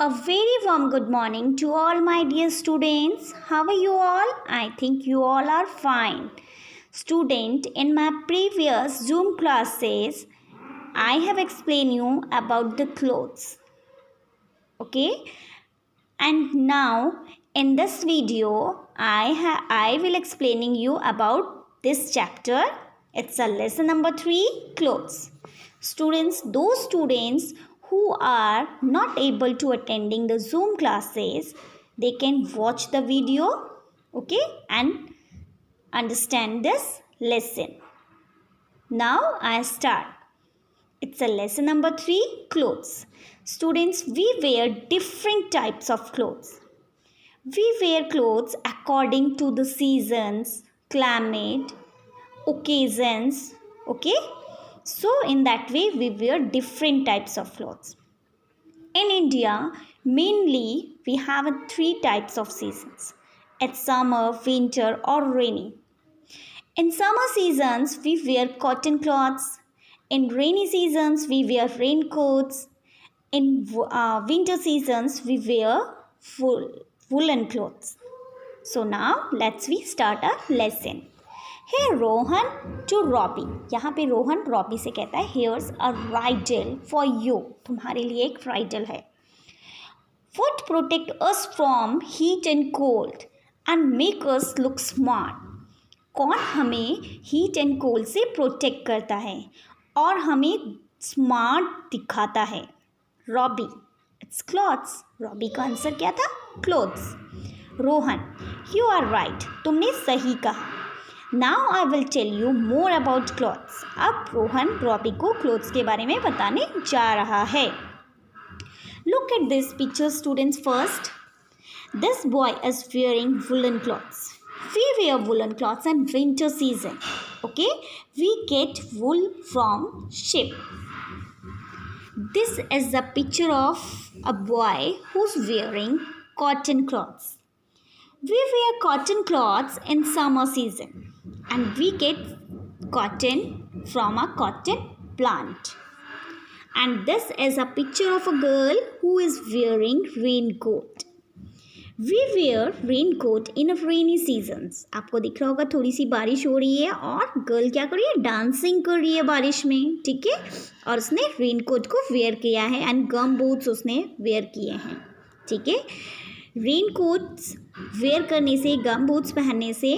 A very warm good morning to all my dear students. How are you all? I think you all are fine. Student, in my previous Zoom classes, I have explained you about the clothes. Okay? And now in this video, I will explaining you about this chapter. It's a lesson number 3, clothes. Students, those students who are not able to attending the Zoom classes, they can watch the video, okay, and understand this lesson. Now I start. It's a lesson number 3, clothes. Students, we wear different types of clothes. We wear clothes according to the seasons, climate, occasions, okay? So in that way, we wear different types of clothes. In India, mainly we have 3 types of seasons. It's summer, winter or rainy. In summer seasons, we wear cotton cloths. In rainy seasons, we wear raincoats. In winter seasons, we wear woolen clothes. So now let's we start our lesson. Hey Rohan to Robbie. यहाँ पे Rohan Robbie से कहता है here's a riddle for you. तुम्हारे लिए एक riddle है. What protect us from heat and cold and make us look smart? कौन हमें heat and cold से protect करता है और हमें smart दिखाता है? रॉबी. It's clothes. रॉबी का आंसर क्या था? Clothes. Rohan, you are right. तुमने सही कहा. Now I will tell you more about clothes. अब रोहन रॉबी को clothes के बारे में बताने जा रहा है. Look at this picture, students. First, this boy is wearing woolen clothes. We wear woolen clothes in winter season. Okay, we get wool from sheep. This is a picture of a boy who's wearing cotton cloths. We wear cotton cloths in summer season and we get cotton from a cotton plant. And this is a picture of a girl who is wearing raincoat. We wear raincoat in a rainy seasons. आपको दिख रहा होगा थोड़ी सी बारिश हो रही है और गर्ल क्या कर रही है? डांसिंग कर रही है बारिश में, ठीक है? और उसने रेनकोट को वेयर किया है एंड गम बूट्स उसने वेयर किए हैं, ठीक है? रेनकोट्स वेयर करने से, गम बूट्स पहनने से,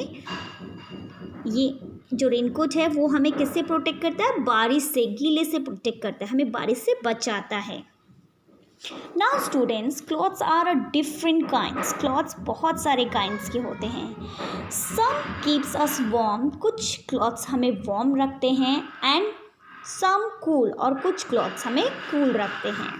ये जो रेनकोट है वो हमें किससे प्रोटेक्ट करता है? बारिश से, गीले से प्रोटेक्ट करता है, हमें बारिश से बचाता है. Now students, clothes are a different kinds. Clothes बहुत सारे kinds के होते हैं. Some keeps us warm. कुछ clothes हमें warm रखते हैं and some cool. और कुछ clothes हमें cool रखते हैं.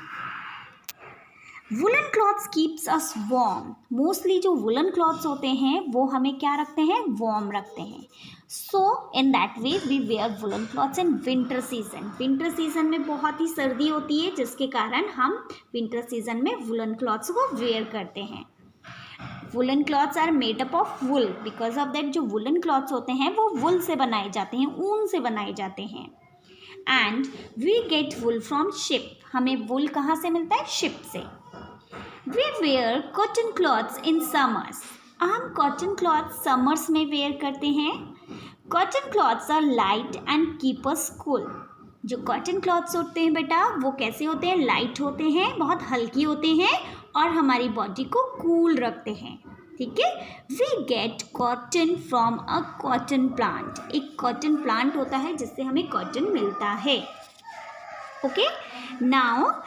Woolen cloths keeps us warm. Mostly जो woolen cloths होते हैं वो हमें क्या रखते हैं? Warm रखते हैं. So in that way we wear woolen cloths in winter season. Winter season में बहुत ही सर्दी होती है जिसके कारण हम winter season में woolen cloths को wear करते हैं. Woolen cloths are made up of wool. Because of that जो woolen cloths होते हैं वो wool से बनाए जाते हैं, ऊन से बनाए जाते हैं. And we get wool from sheep. हमें wool कहाँ से मिलता है? Sheep से. We wear cotton cloths in summers. हम cotton cloths summers में wear करते हैं. Cotton cloths are light and keep us cool. जो cotton cloths होते हैं बेटा वो कैसे होते हैं? light होते हैं, बहुत हल्की होते हैं और हमारी body को cool रखते हैं, ठीक है? We get cotton from a cotton plant. एक cotton plant होता है जिससे हमें cotton मिलता है. Okay? Now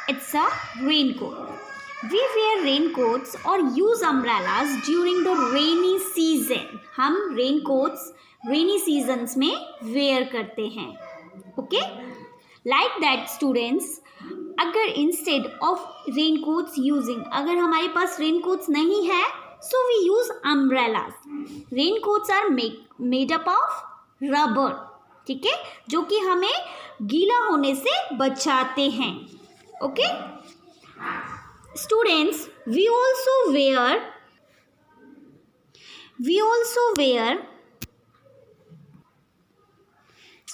it's a raincoat. We wear raincoats or use umbrellas during the rainy season. हम raincoats rainy seasons में wear करते हैं. Okay? Like that students, अगर instead of raincoats using, अगर हमारे पास raincoats नहीं है, so we use umbrellas. Raincoats are made up of rubber. ठीक है? जो कि हमें गीला होने से बचाते हैं. Okay? Students, we also wear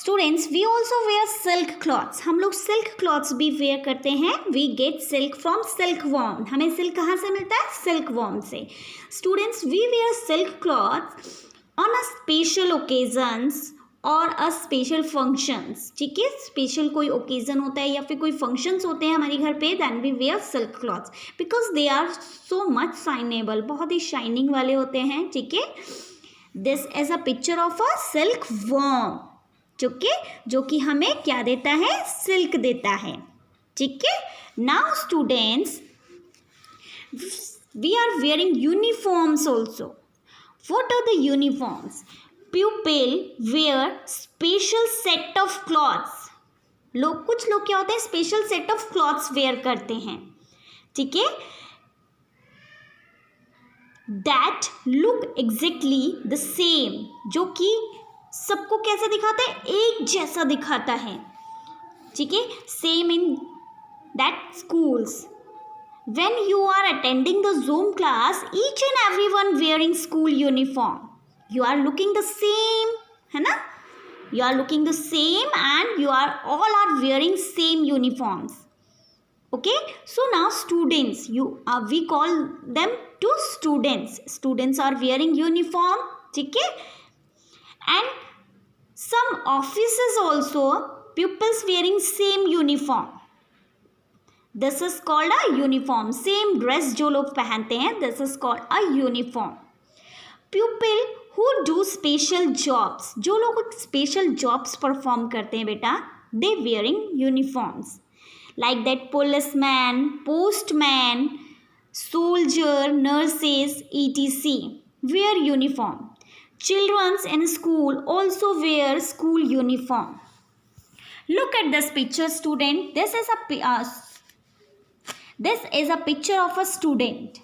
students we also wear silk clothes, हम लोग सिल्क क्लॉथ्स भी वेयर करते हैं. We get silk from silk worm, हमें सिल्क कहाँ से मिलता है? सिल्क वॉर्म से. Students we wear silk clothes on a special occasions और अ स्पेशल फंक्शंस. ठीक है, स्पेशल कोई ओकेजन होता है या फिर कोई फंक्शंस होते हैं हमारे घर पे, then we wear silk clothes because they are so much shinable, बहुत ही शाइनिंग वाले होते हैं. ठीक है, this is a picture of a silk worm, जो कि हमें क्या देता है? सिल्क देता है. ठीक है, now students we are wearing uniforms also. What are the uniforms? Pupil wear special set of cloths. कुछ लोग क्या होते हैं? Special set of clothes wear करते हैं. ठीक है, that look exactly the same, जो कि सबको कैसा दिखाता है? एक जैसा दिखाता है. ठीक है, same in that schools. When you are attending the Zoom class, each and everyone wearing school uniform. You are looking the same, है ना? You are looking the same and you are all are wearing same uniforms. Okay, so now students, we call them to students. Students are wearing uniform. ठीक है, and some offices also pupils wearing same uniform. This is called a uniform. Same dress जो लोग पहनते हैं, this is called a uniform. Pupil who do special jobs, जो लोग special jobs perform करते हैं बेटा, they wearing uniforms. Like that policeman, postman, soldier, nurses, etc. wear uniform. Children in school also wear school uniform. Look at this picture, student. This is a picture of a student.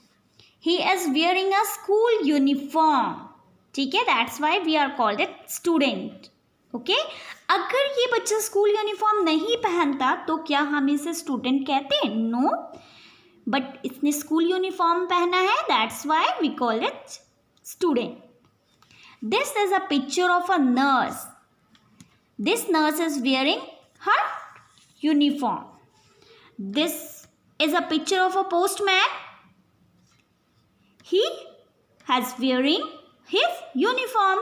He is wearing a school uniform. ठीक है, that's why we are called it student. Okay, अगर ये बच्चा school uniform नहीं पहनता तो क्या हम इसे स्टूडेंट कहते? नो, बट इसने स्कूल यूनिफॉर्म पहना है, that's why we call it student. This is a picture of a nurse. This nurse is wearing her uniform. This is a picture of a postman. He has wearing his uniform,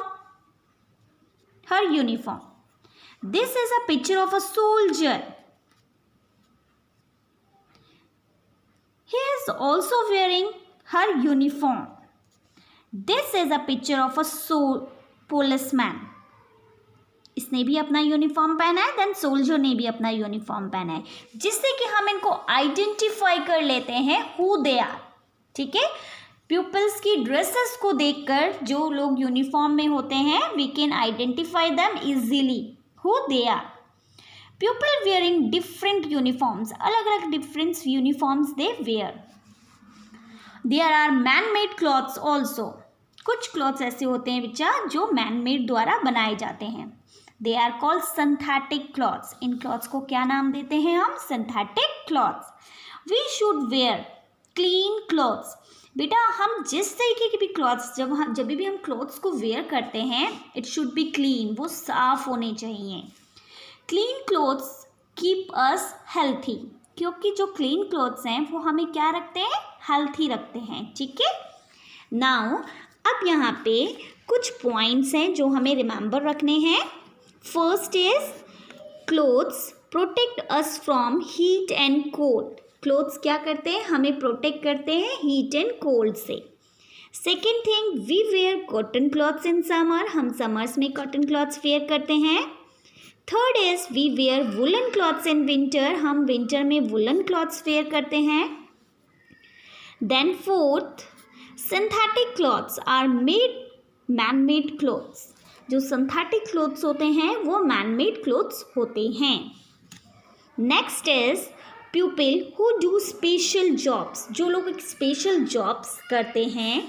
her uniform. This is a picture of a soldier. He is also wearing her uniform. This is a picture of a policeman. इसने भी अपना uniform पहना है, then soldier ने भी अपना uniform पहना है, जिससे कि हम इनको आइडेंटिफाई कर लेते हैं हु दे आर. ठीक है, प्यूपल्स की ड्रेसेस को देखकर जो लोग यूनिफॉर्म में होते हैं, we can identify them easily who they are. Pupil wearing different uniforms, अलग अलग different uniforms they wear. There are man made clothes also. कुछ क्लॉथ्स ऐसे होते हैं बच्चा जो मैन मेड द्वारा बनाए जाते हैं. They are called synthetic clothes. इन क्लॉथ्स को क्या नाम देते हैं हम? Synthetic clothes. We should wear clean clothes. बेटा हम जिस तरीके की भी क्लॉथ्स जब भी हम क्लॉथ्स को वेयर करते हैं, इट शुड बी क्लीन, वो साफ होने चाहिए. Clean clothes keep us healthy, क्योंकि जो क्लीन क्लॉथ्स हैं वो हमें क्या रखते हैं? हेल्थी रखते हैं. ठीक है, नाउ अब यहाँ पे कुछ पॉइंट्स हैं जो हमें रिमेंबर रखने हैं. First is clothes protect us from heat and cold. Clothes क्या करते हैं? हमें प्रोटेक्ट करते हैं हीट एंड कोल्ड से. Second thing, we wear cotton clothes in summer. हम समर्स में कॉटन क्लॉथ्स वेयर करते हैं. Third is we wear woollen clothes in winter. हम विंटर में वुलन क्लॉथ्स वेयर करते हैं. Then fourth, synthetic clothes are made man made clothes. जो synthetic clothes होते हैं वो मैन मेड क्लॉथ्स होते हैं. Next is pupil who do special jobs. जो लोग एक स्पेशल जॉब्स करते हैं,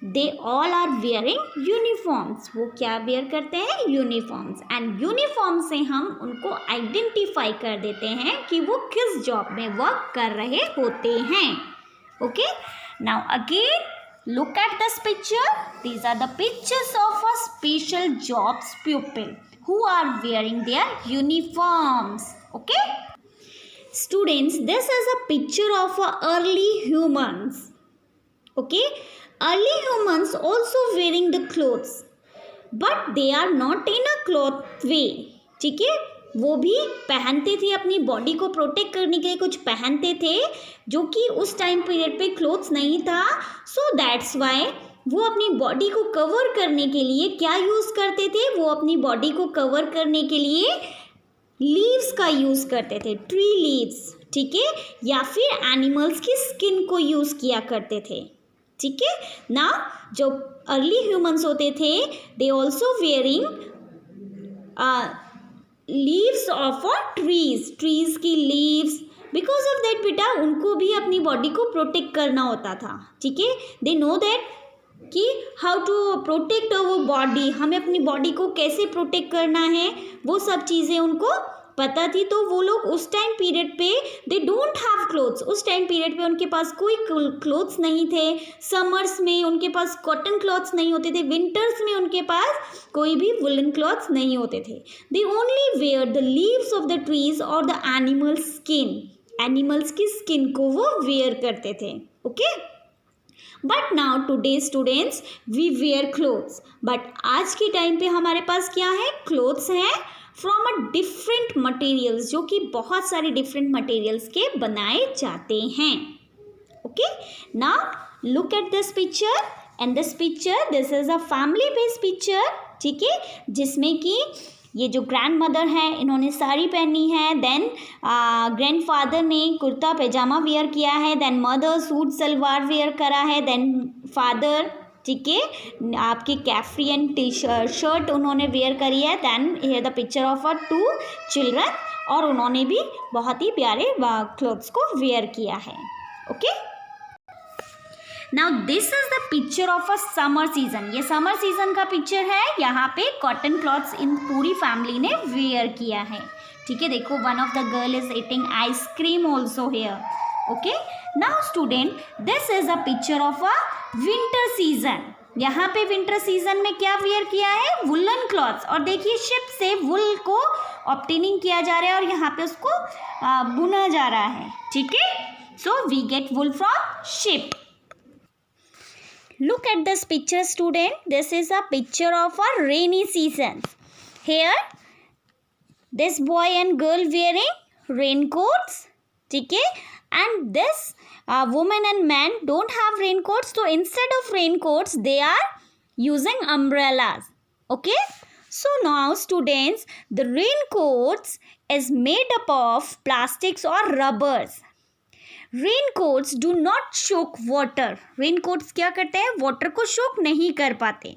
they all are wearing uniforms. वो क्या वेयर करते हैं? यूनिफॉर्म्स. एंड यूनिफॉर्म से हम उनको आइडेंटिफाई कर देते हैं कि वो किस जॉब में वर्क कर रहे होते हैं. Okay, now again look at this picture. These are the pictures of a special jobs pupil who are wearing their uniforms. Okay, students, this is a picture of early humans. Okay, early humans also wearing the clothes, but they are not in a cloth way. ठीक है, वो भी पहनते थे, अपनी body को protect करने के लिए कुछ पहनते थे जो कि उस टाइम पीरियड पे क्लोथ्स नहीं था. सो दैट्स वाई वो अपनी बॉडी को कवर करने के लिए क्या यूज़ करते थे, वो अपनी बॉडी को कवर करने के लिए लीव्स का यूज़ करते थे, ट्री लीव्स. ठीक है, या फिर एनिमल्स की स्किन को यूज़ किया करते थे. ठीक है ना, जो अर्ली ह्यूमंस होते थे they also wearing leaves of trees की लीव्स. बिकॉज ऑफ दैट बेटा उनको भी अपनी बॉडी को प्रोटेक्ट करना होता था. ठीक है, दे नो दैट कि how to protect our body, हमें अपनी बॉडी को कैसे प्रोटेक्ट करना है, वो सब चीज़ें उनको पता थी. तो वो लोग उस टाइम पीरियड पे दे डोंट हैव क्लोथ्स, उस टाइम पीरियड पे उनके पास कोई क्लोथ्स नहीं थे. समर्स में उनके पास कॉटन क्लॉथ्स नहीं होते थे, विंटर्स में उनके पास कोई भी वुलन क्लॉथ्स नहीं होते थे. They only wear the leaves of the trees और द एनिमल स्किन, एनिमल्स की स्किन को वो वेयर करते थे. Okay, but now today students we wear clothes. But आज के टाइम पे हमारे पास क्या है, क्लोथ्स हैं फ्रॉम अ डिफरेंट मटेरियल्स, जो कि बहुत सारे डिफरेंट मटेरियल्स के बनाए जाते हैं. Okay, now look at this picture. And this picture, this is a family based picture. ठीक है, जिसमें कि ये जो ग्रैंड मदर है इन्होंने साड़ी पहनी है, देन ग्रैंडफादर ने कुर्ता पैजामा वेयर किया है, then mother suit salwar wear करा है, देन फादर ठीक है आपकी कैफ्री एंड टी शर्ट उन्होंने वेयर करी है. Then here the picture of a 2 children, और उन्होंने भी बहुत ही प्यारे क्लोथ्स को वेयर किया है. Okay, now this is the picture of a summer season. ये समर सीजन का पिक्चर है. यहाँ पे कॉटन क्लॉथ्स इन पूरी फैमिली ने वेयर किया है. ठीक है, देखो one of the girl is eating ice cream also here. Okay, now student this is a picture of a winter season. यहाँ पे विंटर सीजन में क्या वेयर किया है, वुलन क्लॉथ्स. और देखिए शिप से वुल को ऑब्टेनिंग किया जा रहा है और यहाँ पे उसको बुना जा रहा है. ठीक है, so we get wool from sheep. Look at this picture student. This is a picture of a rainy season. Here this boy and girl wearing raincoats. ठीक है, and this woman and man don't have raincoats, so instead of raincoats they are using umbrellas. Okay, so now students the raincoats is made up of plastics or rubbers. Raincoats do not soak water. Raincoats क्या करते हैं, water को soak नहीं कर पाते.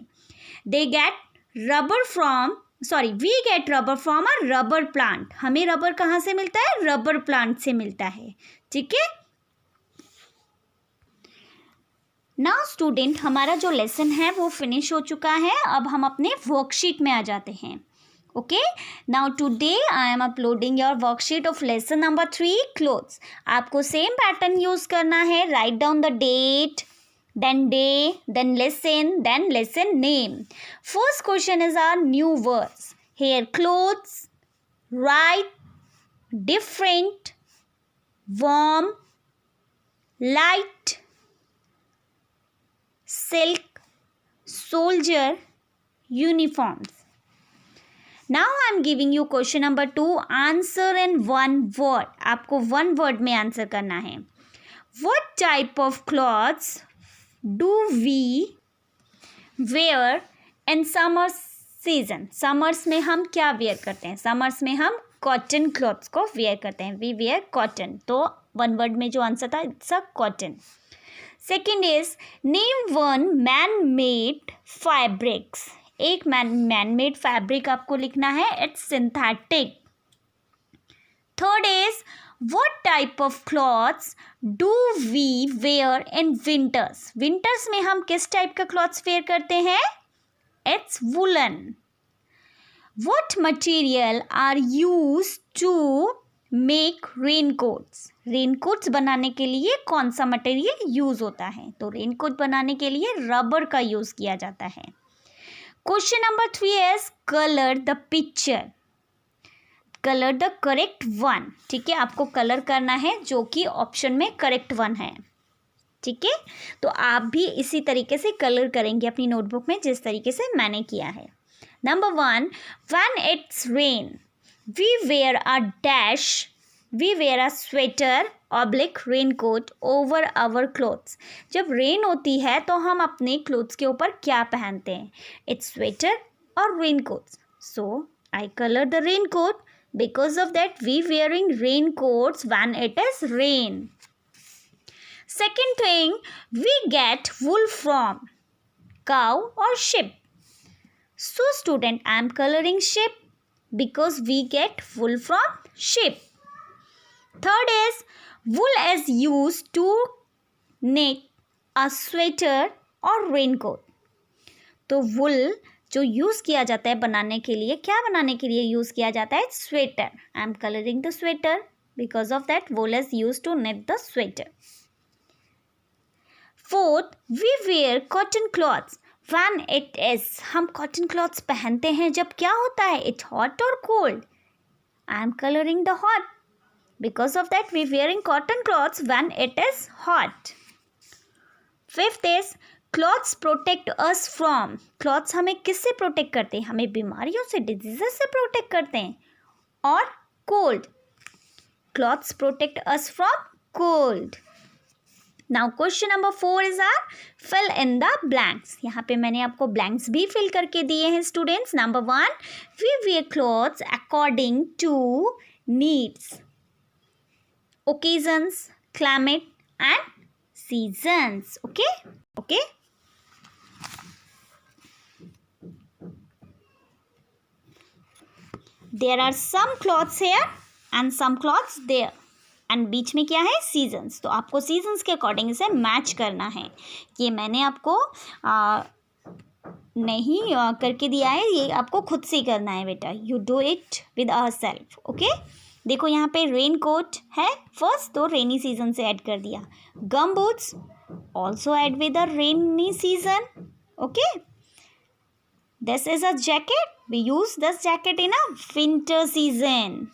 They get rubber from we get rubber from a rubber plant. हमें rubber कहाँ से मिलता है, रबर प्लांट से मिलता है. ठीक है, नाउ स्टूडेंट हमारा जो लेसन है वो फिनिश हो चुका है. अब हम अपने वर्कशीट में आ जाते हैं. Okay, now today I am uploading your worksheet of lesson number 3 clothes. आपको सेम पैटर्न यूज करना है. Right down the date, then day, then lesson name. First question is are new words. Here clothes, right, different, warm, light, silk, soldier, uniforms. Now I am giving you question number 2. Answer in one word. आपको one word में answer करना है. What type of clothes do we wear in summer season? Summers में हम क्या wear करते हैं? Summers में हम cotton clothes को wear करते हैं. We wear cotton. तो one word में जो आंसर था it's a cotton. Second is name one man-made fabrics. एक मैन मेड फैब्रिक आपको लिखना है, it's synthetic. Third is what type of clothes do we wear in winters. Winters में हम किस टाइप का क्लॉथ्स वेयर करते हैं, it's woollen. What material are used to make raincoats. Raincoats बनाने के लिए कौन सा मटेरियल यूज होता है, तो रेनकोट बनाने के लिए रबर का यूज किया जाता है. Question number 3 is color the picture. Colour the correct one. ठीक है, आपको कलर करना है जो कि ऑप्शन में करेक्ट वन है. ठीक है, तो आप भी इसी तरीके से कलर करेंगे अपनी नोटबुक में जिस तरीके से मैंने किया है. Number 1, when it's rain we wear a dash, we wear a sweater oblique raincoat over our clothes. जब रेन होती है तो हम अपने क्लोथ्स के ऊपर क्या पहनते हैं? इट्स स्वेटर और raincoat. So I colour the raincoat. Because of that, we wearing raincoats when it is rain. Second thing, we get wool from cow or sheep. So student, I am coloring sheep because we get wool from sheep. Third is, wool is used to knit a sweater or raincoat. तो wool जो use किया जाता है बनाने के लिए, क्या बनाने के लिए यूज़ किया जाता है? Sweater. I am colouring the sweater because of that wool is use to net the sweater. Fourth, we wear cotton clothes when it is. हम कॉटन क्लॉथ्स पहनते हैं जब क्या होता है? इट हॉट और cold. I am colouring the hot because of that we wearing cotton clothes when it is hot. Fifth is clothes protect us from. Clothes हमें किससे प्रोटेक्ट करते हैं? हमें बीमारियों से, डिजीजेस से प्रोटेक्ट करते हैं. और cold, clothes protect us from cold. Now question number 4 is are fill in the blanks. यहाँ पे मैंने आपको ब्लैंक्स भी फिल करके दिए हैं students. Number 1, we wear clothes according to needs, occasions, climate and seasons. Okay. There are some clothes here and some clothes there. And बीच में क्या है? सीजन्स. तो आपको सीजन्स के अकॉर्डिंग इसे मैच करना है. ये मैंने आपको नहीं करके दिया है, ये आपको खुद से करना है बेटा. You do it with our self. Okay, देखो यहाँ पे रेन कोट है फर्स्ट, तो रेनी सीजन से ऐड कर दिया. Gum boots also add with the rainy season. Okay, this is a jacket. We use this jacket in a winter season.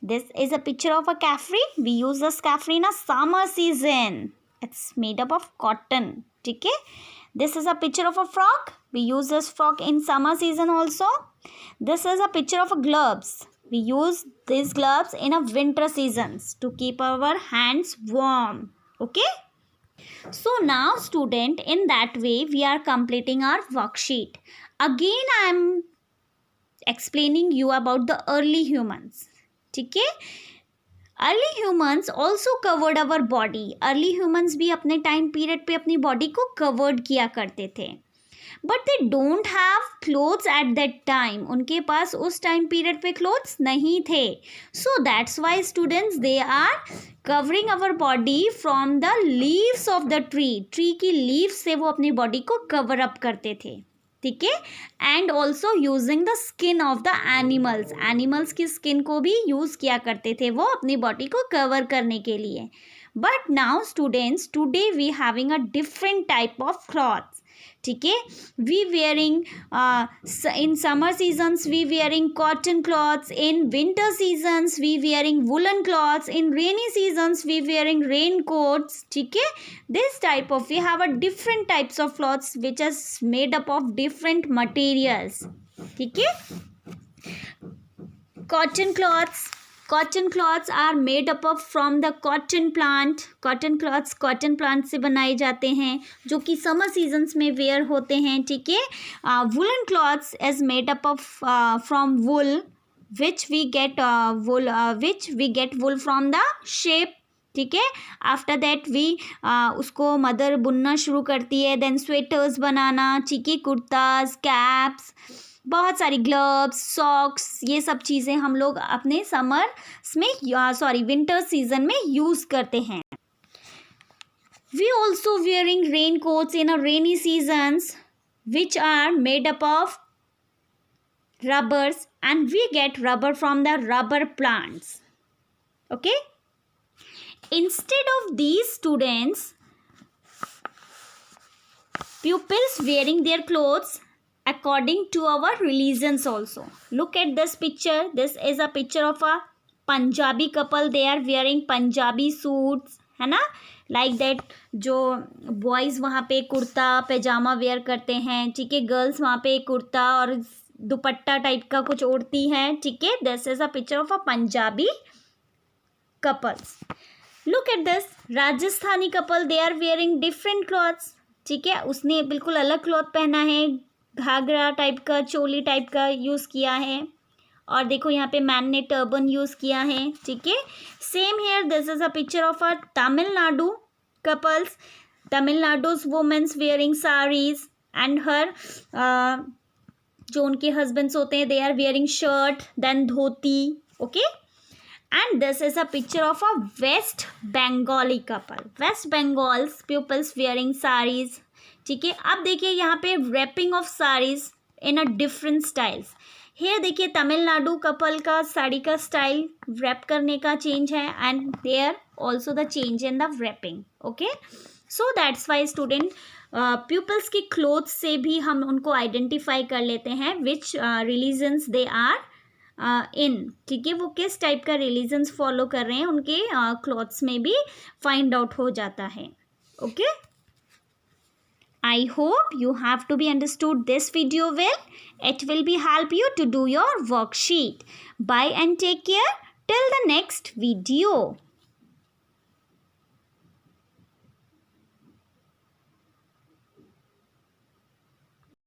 This is a picture of a caffrey. We use this caffrey in a summer season. It's made up of cotton. ठीक है. This is a picture of a frock. We use this frock in summer season also. This is a picture of a gloves. We use these gloves in a winter seasons to keep our hands warm. Okay. So now student, in that way we are completing our worksheet. Again I am explaining you about the early humans. ठीक है. Early humans also covered our body. Early humans भी अपने time period पे अपनी body को covered किया करते थे. But they don't have clothes at that time. उनके पास उस टाइम पीरियड पे क्लोथ्स नहीं थे. So that's why students they are covering our body from the leaves of the tree. Tree की लीव्स से वो अपनी बॉडी को कवर अप करते थे. ठीक है. And also using the skin of the animals. Animals की स्किन को भी यूज किया करते थे वो अपनी बॉडी को कवर करने के लिए. But now students, today we having a different type of clothes. ठीक है. We wearing in summer seasons we wearing cotton clothes. In winter seasons we wearing woollen clothes. In rainy seasons we wearing rain coats. ठीक है. This type of we have a different types of clothes which is made up of different materials. ठीक है. Cotton clothes are made up of from the cotton plant. Cotton clothes cotton plant से बनाए जाते हैं जो कि summer seasons में where होते हैं. ठीक है. Woollen clothes is made up of from wool which we get wool from the sheep. ठीक है. आफ्टर दैट वी उसको मदर बुनना शुरू करती है. देन स्वेटर्स बनाना, चिकी कुर्ताज, कैप्स, बहुत सारी ग्लव्स, सॉक्स, ये सब चीज़ें हम लोग अपने विंटर सीजन में यूज़ करते हैं. We also wearing rain coats in a rainy seasons which are made up of rubbers, and we get rubber from the rubber plants. Okay. Instead of these students, pupils wearing their clothes according to our religions also. Look at this picture. This is a picture of a Punjabi couple. They are wearing Punjabi suits, है ना, like that. जो boys वहाँ पे कुर्ता पैजामा where करते हैं, ठीक है, girls वहाँ पे कुर्ता और दुपट्टा टाइप का कुछ ओढ़ती हैं, ठीक है. This is a picture of a Punjabi couples. Look at this Rajasthani couple. They are wearing different clothes, ठीक है. उसने बिल्कुल अलग क्लॉथ पहना है, घाघरा टाइप का, चोली टाइप का यूज़ किया है. और देखो यहाँ पे मैन ने टर्बन यूज़ किया है, ठीक है. Same here. This is a picture of a Tamil Nadu couples. Tamil Nadu's women's wearing saris and हर जो उनके हस्बैंड्स होते हैं, they are wearing shirt then dhoti, okay. And this is a picture of a west Bengali couple. West Bengal's peoples wearing saris, ठीक है. अब देखिए यहाँ पे wrapping of saris in a different styles. Here देखिए तमिलनाडु कपल का साड़ी का स्टाइल रैप करने का चेंज है and there also the change in the wrapping, okay. So that's why student peoples की क्लोथ्स से भी हम उनको आइडेंटिफाई कर लेते हैं विच रिलीजन्स दे आर इन, ठीक है. वो किस टाइप का रिलीजन्स फॉलो कर रहे हैं उनके क्लॉथ्स में भी फाइंड आउट हो जाता है, okay. I hope you have to be understood this video well. It will be help you to do your worksheet. Bye and take care till the next video.